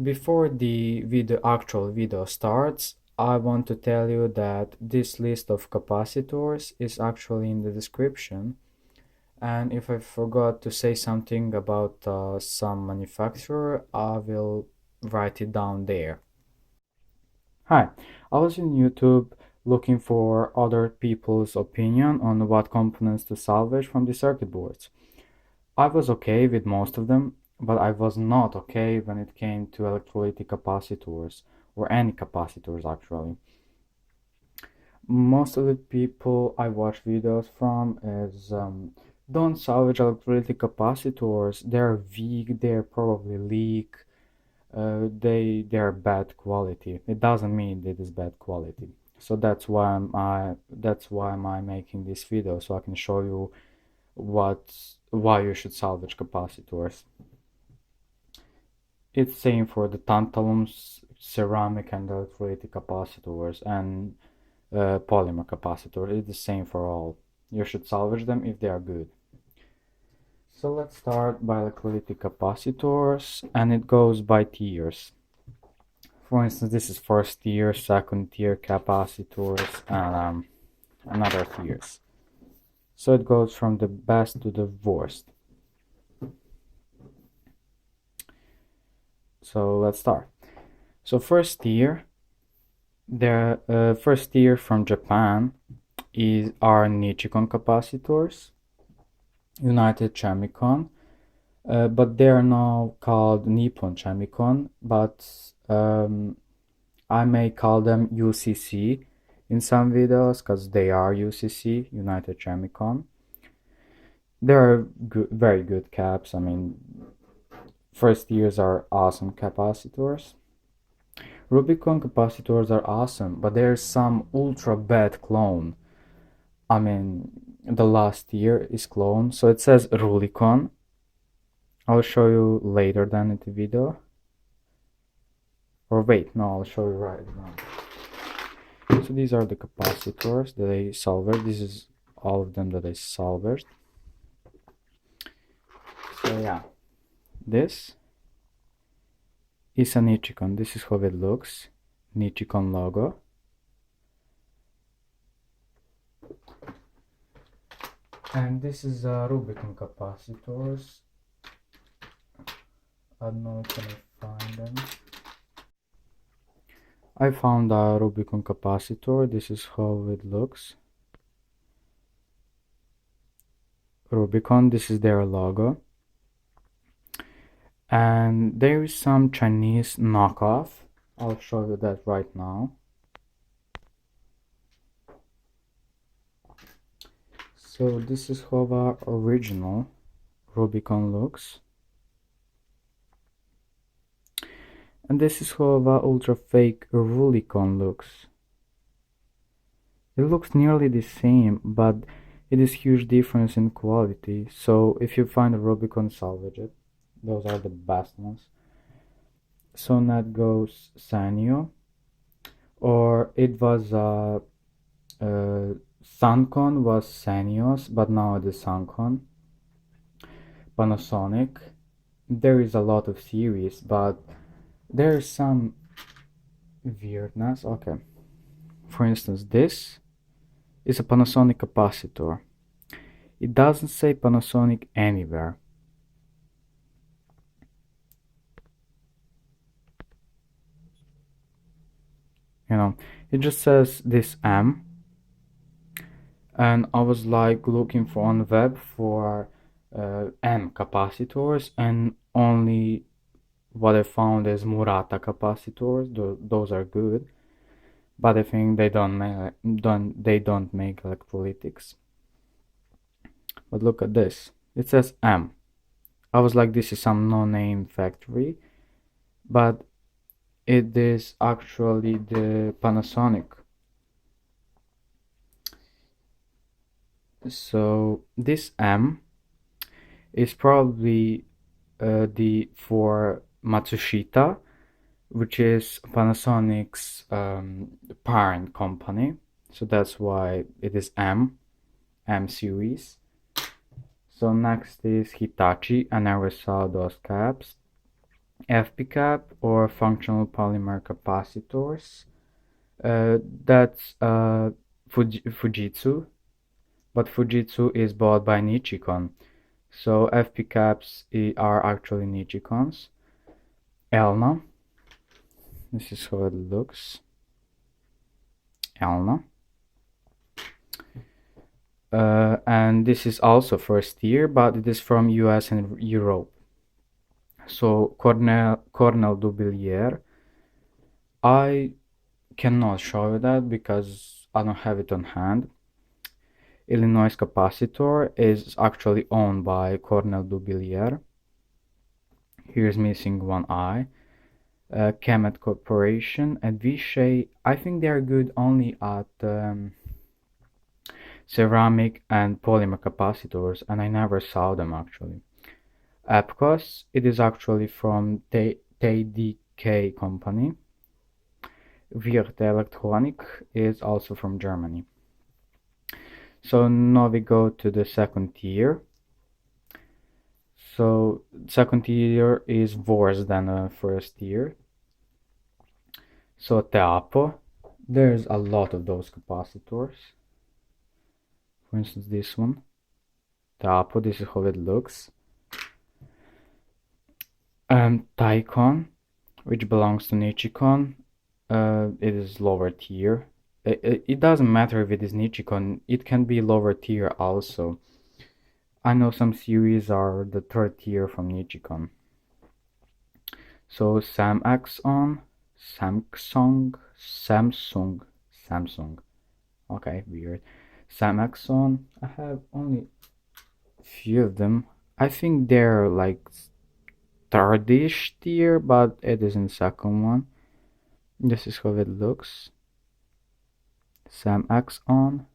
Before the actual video starts, I want to tell you that this list of capacitors is actually in the description. And if I forgot to say something about some manufacturer, I will write it down there. Hi, I was in YouTube looking for other people's opinion on what components to salvage from the circuit boards. I was okay with most of them, but I was not okay when it came to electrolytic capacitors, or any capacitors actually. Most of the people I watch videos from is don't salvage electrolytic capacitors. They're weak. They're probably leak. They're bad quality. It doesn't mean it is bad quality. So that's why I'm making this video, so I can show you why you should salvage capacitors. It's same for the tantalums, ceramic and electrolytic capacitors, and polymer capacitor. It's the same for all. You should salvage them if they are good. So let's start by electrolytic capacitors, and it goes by tiers. For instance, this is first tier, second tier capacitors, and another tiers. So it goes from the best to the worst. So let's start. So first tier, the first tier from Japan are Nichicon capacitors, United Chemi-Con, but they are now called Nippon Chemi-Con, but I may call them UCC in some videos because they are UCC, United Chemi-Con. They're good, very good caps. I mean, first tiers are awesome capacitors. Rubicon capacitors are awesome, but there's some ultra bad clone. I mean, the last tier is clone, so it says Rulycon. I'll show you later than in the video. Or wait, no, I'll show you right now. So these are the capacitors that I salvaged. This is all of them that I salvaged. So yeah, this is a Nichicon. This is how it looks. Nichicon logo. And this is Rubicon capacitors. I don't know if I can find them. I found a Rubicon capacitor. This is how it looks. Rubicon, this is their logo. And there is some Chinese knockoff. I'll show you that right now. So this is how our original Rubicon looks. And this is how our ultra fake Rulycon looks. It looks nearly the same, but it is huge difference in quality. So if you find a Rubicon, salvage it. Those are the best ones. So that goes Sanyo, or it was Sancon was Sanyo's, but now it is Sancon. Panasonic. There is a lot of series, but there is some weirdness. Okay, for instance, this is a Panasonic capacitor. It doesn't say Panasonic anywhere. You know, it just says this M, and I was like looking for on the web for M capacitors, and only what I found is Murata capacitors. Those are good, but I think they don't make electrolytics. But look at this. It says M. I was like, this is some no-name factory, but it is actually the Panasonic. So this M is probably the for Matsushita, which is Panasonic's parent company. So that's why it is M series. So next is Hitachi. I never saw those caps. FPCAP or functional polymer capacitors. That's Fujitsu, but Fujitsu is bought by Nichicon. So FPCAPs are actually Nichicons. ELNA, this is how it looks. ELNA. And this is also first tier, but it is from US and Europe. So Cornell Dubilier, I cannot show you that because I don't have it on hand. Illinois Capacitor is actually owned by Cornell Dubilier. Here's missing one eye. Chemet Corporation and Vishay, I think they are good only at ceramic and polymer capacitors, and I never saw them actually. Epcos, it is actually from TDK company. Wirth Electronic is also from Germany. So now we go to the second tier. So second tier is worse than a first tier. So Teapo, there's a lot of those capacitors. For instance, this one. Teapo, this is how it looks. Taikon, which belongs to Nichicon, it is lower tier. It doesn't matter if it is Nichicon, it can be lower tier also. I know some series are the third tier from Nichicon. So Samsung. Okay, weird. Samsung. I have only few of them. I think they're like thirdish tier, but it isn't second one. This is how it looks. Samsung.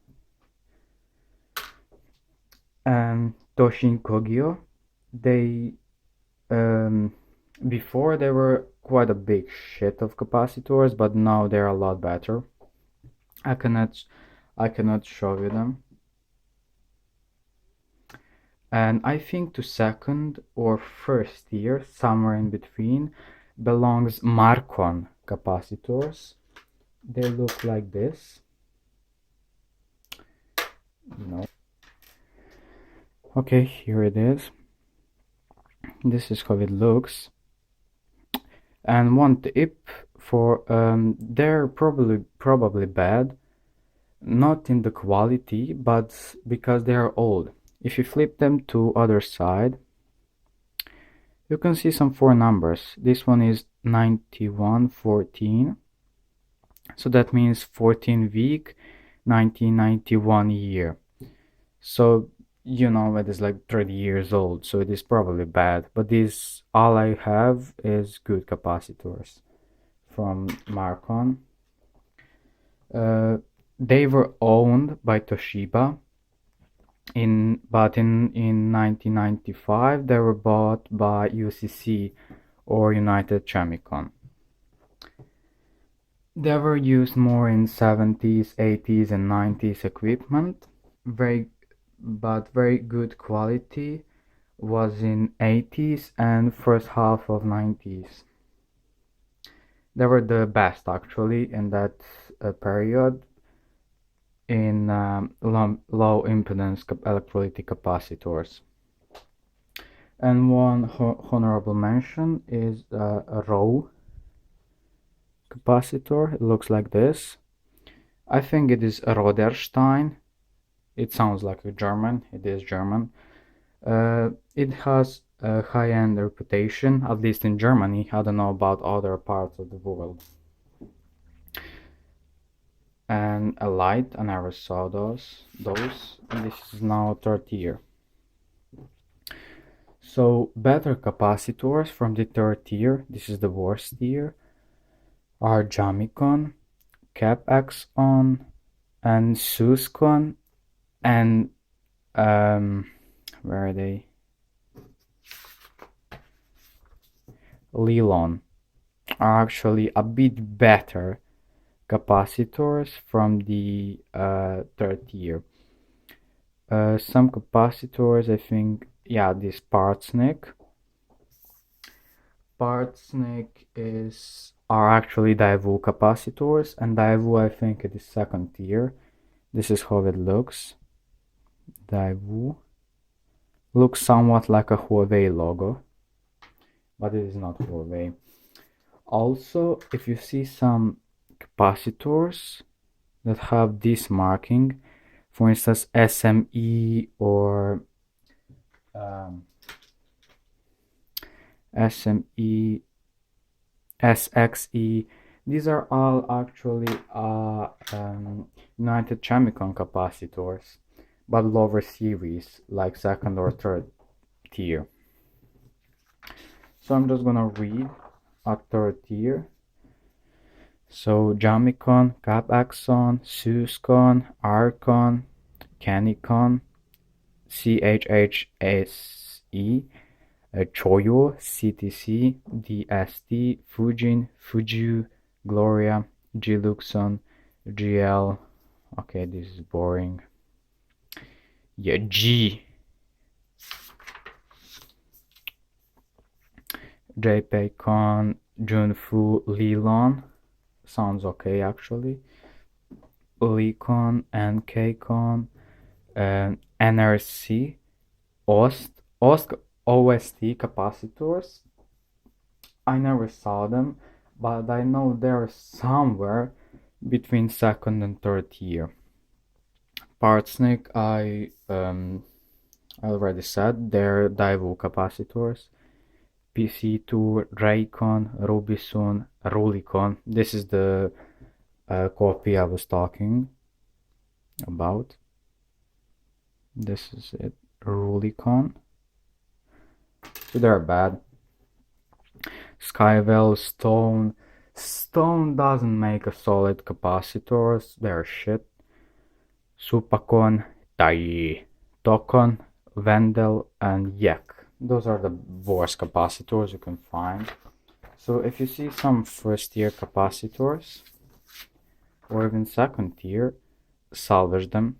And Toshin Kogyo. They before they were quite a big shit of capacitors, but now they're a lot better. I cannot show you them. And I think to second or first tier, somewhere in between, belongs Marcon capacitors. They look like this. Okay, here it is. This is how it looks. And one tip for they're probably bad, not in the quality, but because they are old. If you flip them to other side, you can see some four numbers. This one is 9114, so that means 14 week 1991 year. So you know it is like 30 years old, so it is probably bad, but this all I have is good capacitors from Marcon. They were owned by Toshiba but in 1995 they were bought by UCC or United Chemi-Con. They were used more in 70s, 80s and 90s equipment. Very good quality was in 80s and first half of 90s. They were the best actually in that period in low impedance electrolytic capacitors. And one honorable mention is a row capacitor. It looks like this. I think it is a Roderstein. It sounds like a German. It is German. It has a high-end reputation, at least in Germany. I don't know about other parts of the world. And a light, I never saw those. And this is now third tier. So better capacitors from the third tier, this is the worst tier, are Jamicon, CapXon, and Suscon, and where are they? Lilon are actually a bit better capacitors from the third tier. Some capacitors, I think, yeah, this Partsnick. Panasonic are actually Daewoo capacitors, and Daewoo I think it is second tier. This is how it looks. Daewoo looks somewhat like a Huawei logo, but it is not Huawei. Also, if you see some capacitors that have this marking, for instance SME or SME, SXE, these are all actually United Chemi-Con capacitors, but lower series, like second or third tier. So I'm just gonna read a third tier. So Jamicon, Capaxon, Suscon, Arcon, Canicon, CHHSE, Choyo, CTC, DST, Fujin, Fuju, Gloria, Gluxon, GL. Okay, this is boring. Yeah, G. JPEG-Con, Junfu, Lilon. Sounds okay actually. Rulycon, NK-Con, NRC, OST capacitors. I never saw them, but I know they're somewhere between second and third tier. Panasonic, I already said, they're Daewoo capacitors. PC2, Raycon, Rubicon, Rulycon. This is the copy I was talking about. This is it, Rulycon. So they're bad. Skywell, Stone. Stone doesn't make a solid capacitors. They're shit. Supacon, Tai, Tokon, Wendel, and Yek. Those are the worst capacitors you can find. So if you see some first tier capacitors, or even second tier, salvage them.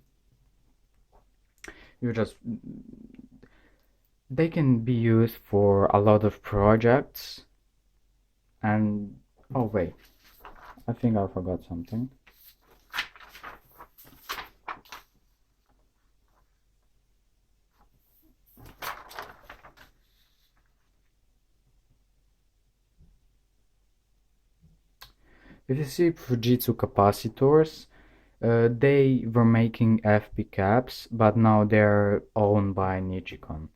They can be used for a lot of projects. And oh wait, I think I forgot something. If you see Fujitsu Capacitors, they were making FPCAPs, but now they're owned by Nichicon.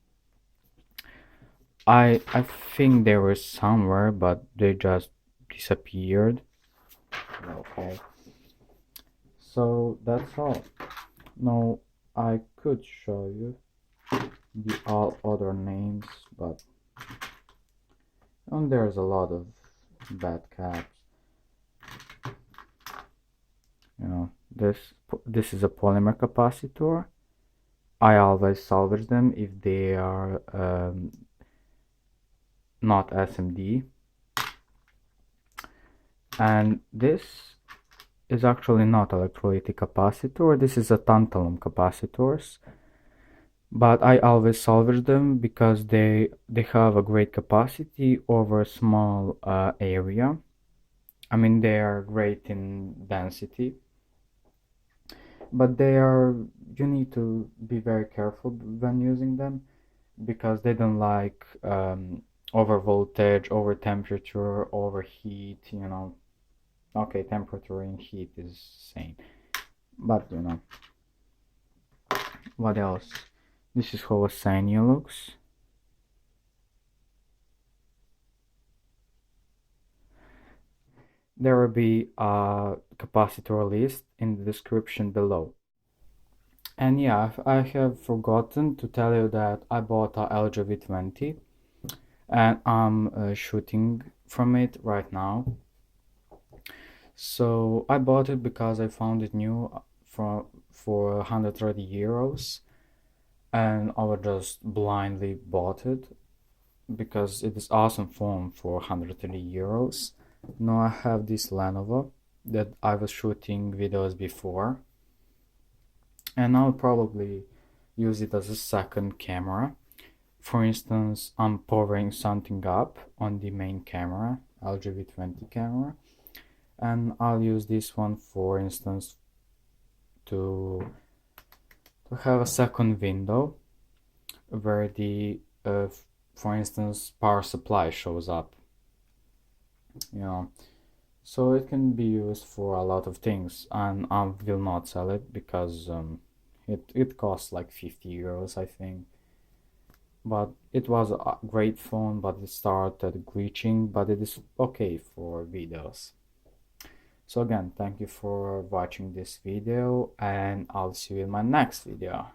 I think they were somewhere, but they just disappeared. Okay. So that's all. Now I could show you the all other names, but and there's a lot of bad caps. You know, this is a polymer capacitor. I always salvage them if they are not SMD. And this is actually not electrolytic capacitor. This is a tantalum capacitors. But I always salvage them because they have a great capacity over a small area. I mean, they are great in density, but you need to be very careful when using them because they don't like over voltage, over temperature, over heat, you know. Okay, temperature and heat is same, but you know. What else? This is how a Sanyo looks. There will be a capacitor list in the description below. And yeah, I have forgotten to tell you that I bought a LGV20 and I'm shooting from it right now. So I bought it because I found it new for 130 euros, and I was just blindly bought it because it is awesome phone for 130 euros. Now I have this Lenovo that I was shooting videos before, and I'll probably use it as a second camera for instance, I'm powering something up on the main camera, LGV20 camera, and I'll use this one, for instance, to have a second window where the for instance, power supply shows up, you know. So it can be used for a lot of things, and I will not sell it because it costs like 50 euros, I think. But it was a great phone, but it started glitching, but it is okay for videos. So again, thank you for watching this video, and I'll see you in my next video.